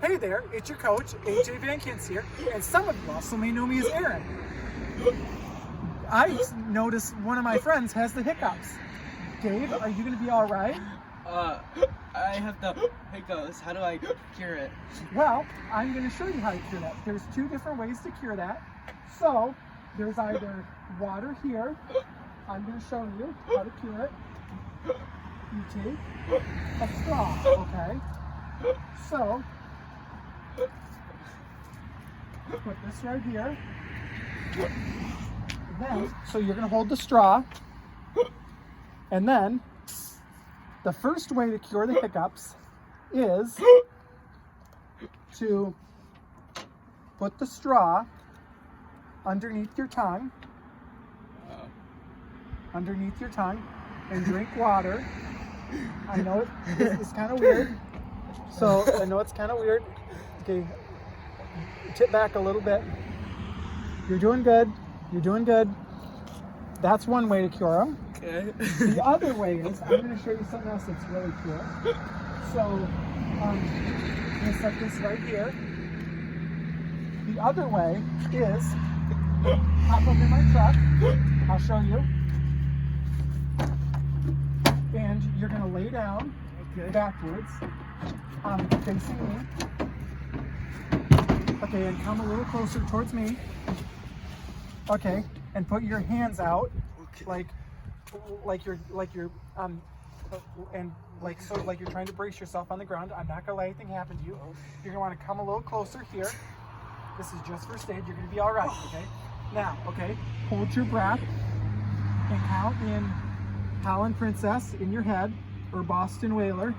Hey there, it's your coach, AJ Van Kins here, and some of you also may know me as Aaron. I noticed one of my friends has the hiccups. Dave, are you going to be all right? I have the hiccups. How do I cure it? Well, I'm going to show you how to cure that. There's two different ways to cure that. So, there's either water here. I'm going to show you how to cure it. You take a straw, okay? So, put this right here. Then, so you're going to hold the straw. And then, the first way to cure the hiccups is to put the straw underneath your tongue. Underneath your tongue, and drink water. I know it's kind of weird. So I know it's kind of weird. Okay, tip back a little bit. You're doing good. You're doing good. That's one way to cure them. Okay. The other way is, I'm going to show you something else that's really cool. So I'm going to set this right here. The other way is, hop up in my truck. I'll show you. And you're going to lay down backwards, facing me. Okay, and come a little closer towards me. Okay, and put your hands out, like you're and like sort of like you're trying to brace yourself on the ground. I'm not gonna let anything happen to you. You're gonna want to come a little closer here. This is just for stage. You're gonna be all right. Okay. Now, okay, hold your breath and count in Holland Princess in your head, or Boston Whaler.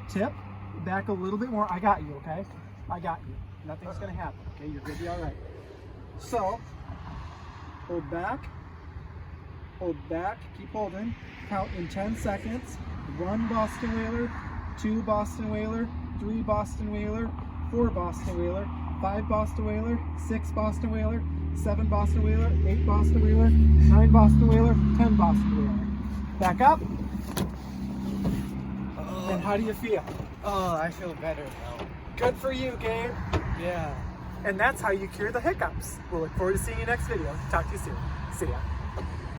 Tip back a little bit more. I got you, okay? I got you. Nothing's gonna happen, okay? You're gonna be all right. So, hold back, keep holding. Count in 10 seconds. 1 Boston Whaler, 2 Boston Whaler, 3 Boston Whaler, 4 Boston Whaler, 5 Boston Whaler, 6 Boston Whaler, 7 Boston Whaler, 8 Boston Whaler, 9 Boston Whaler, 10 Boston Whaler. Back up. And how do you feel? Oh, I feel better now. Good for you, Gabe. Yeah. And that's how you cure the hiccups. We'll look forward to seeing you next video. Talk to you soon. See ya.